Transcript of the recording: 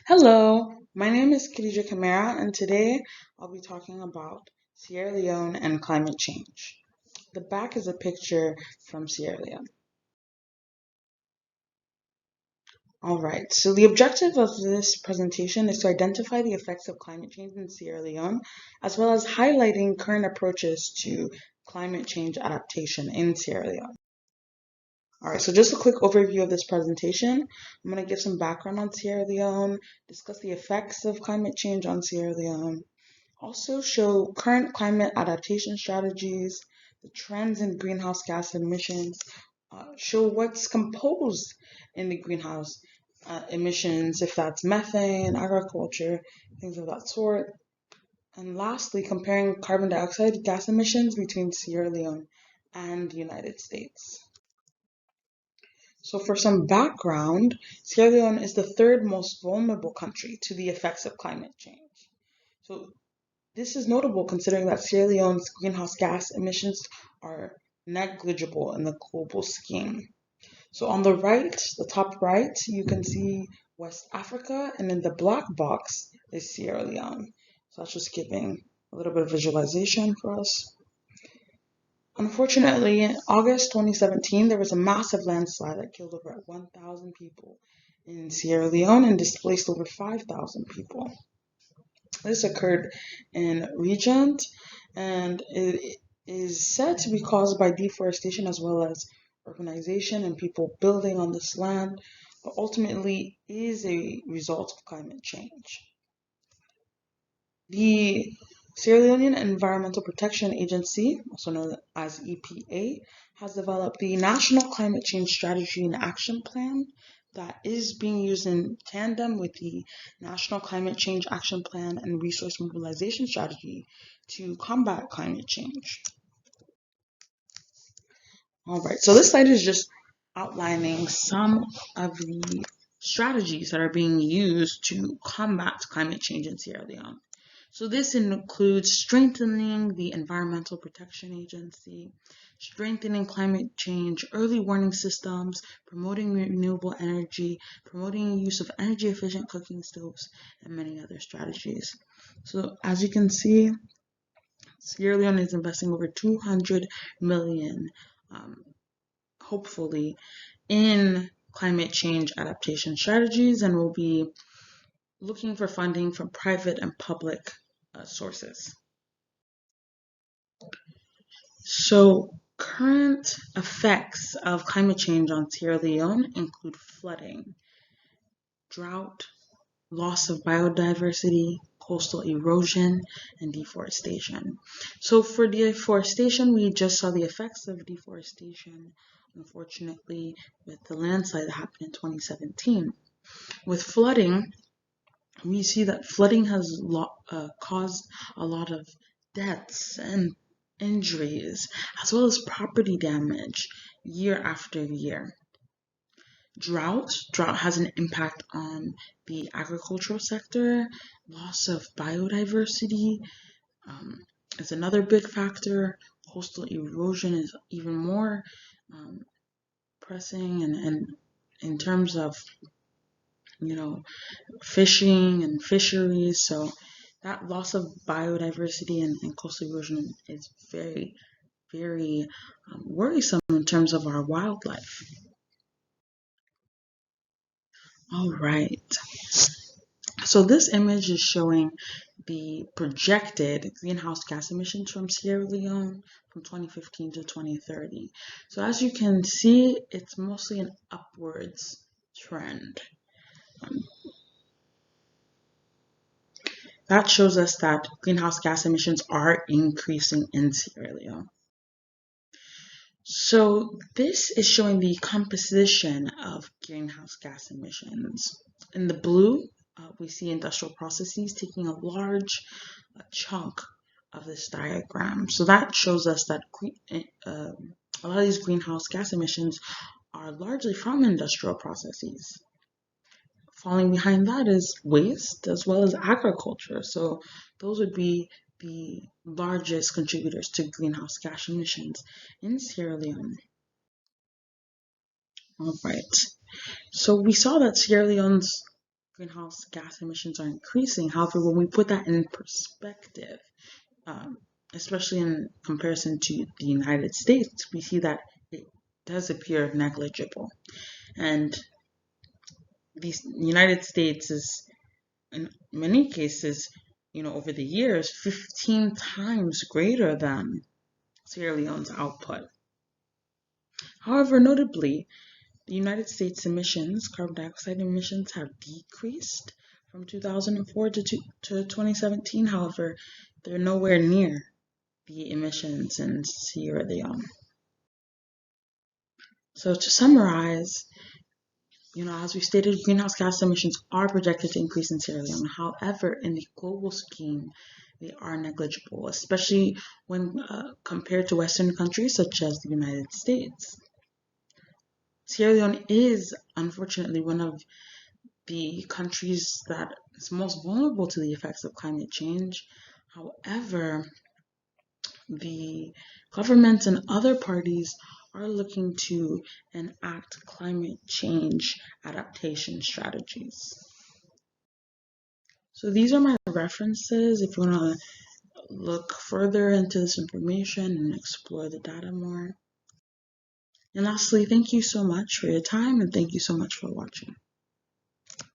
Hello, my name is Khadija Kamara, and today I'll be talking about Sierra Leone and climate change. The back is a picture from Sierra Leone. Alright, so the objective of this presentation is to identify the effects of climate change in Sierra Leone, as well as highlighting current approaches to climate change adaptation in Sierra Leone. Alright, so just a quick overview of this presentation. I'm going to give some background on Sierra Leone, discuss the effects of climate change on Sierra Leone, also show current climate adaptation strategies, the trends in greenhouse gas emissions, show what's composed in the greenhouse emissions, if that's methane, agriculture, things of that sort. And lastly, comparing carbon dioxide gas emissions between Sierra Leone and the United States. So for some background, Sierra Leone is the third most vulnerable country to the effects of climate change. So this is notable considering that Sierra Leone's greenhouse gas emissions are negligible in the global scheme. So on the right, the top right, you can see West Africa, and in the black box is Sierra Leone. So that's just giving a little bit of visualization for us. Unfortunately, in August 2017, there was a massive landslide that killed over 1,000 people in Sierra Leone and displaced over 5,000 people. This occurred in Regent, and it is said to be caused by deforestation as well as urbanization and people building on this land, but ultimately is a result of climate change. The Sierra Leone Environmental Protection Agency, also known as EPA, has developed the National Climate Change Strategy and Action Plan that is being used in tandem with the National Climate Change Action Plan and Resource Mobilization Strategy to combat climate change. All right, so this slide is just outlining some of the strategies that are being used to combat climate change in Sierra Leone. So this includes strengthening the Environmental Protection Agency, strengthening climate change early warning systems, promoting renewable energy, promoting the use of energy efficient cooking stoves, and many other strategies. So as you can see, Sierra Leone is investing over 200 million, hopefully, in climate change adaptation strategies, and will be looking for funding from private and public sources. So current effects of climate change on Sierra Leone include flooding, drought, loss of biodiversity, coastal erosion, and deforestation. So for deforestation, we just saw the effects of deforestation, unfortunately, with the landslide that happened in 2017. With flooding, we see that flooding has caused a lot of deaths and injuries, as well as property damage year after year. Drought has an impact on the agricultural sector. Loss of biodiversity is another big factor. Coastal erosion is even more pressing, and in terms of fishing and fisheries. So that loss of biodiversity and coastal erosion is very, very worrisome in terms of our wildlife. All right. So this image is showing the projected greenhouse gas emissions from Sierra Leone from 2015 to 2030. So as you can see, it's mostly an upwards trend. That shows us that greenhouse gas emissions are increasing in Sierra Leone. So this is showing the composition of greenhouse gas emissions. In the blue, we see industrial processes taking a large chunk of this diagram. So that shows us that a lot of these greenhouse gas emissions are largely from industrial processes. Falling behind that is waste as well as agriculture. So those would be the largest contributors to greenhouse gas emissions in Sierra Leone. All right. So we saw that Sierra Leone's greenhouse gas emissions are increasing. However, when we put that in perspective, especially in comparison to the United States, we see that it does appear negligible. And the United States is, in many cases, over the years, 15 times greater than Sierra Leone's output. However, notably, the United States emissions, carbon dioxide emissions, have decreased from 2004 to 2017. However, they're nowhere near the emissions in Sierra Leone. So to summarize, as we stated, greenhouse gas emissions are projected to increase in Sierra Leone. However, in the global scheme, they are negligible, especially when compared to Western countries such as the United States. Sierra Leone is, unfortunately, one of the countries that is most vulnerable to the effects of climate change. However, the government and other parties are looking to enact climate change adaptation strategies. So these are my references if you want to look further into this information and explore the data more. And lastly, thank you so much for your time and thank you so much for watching.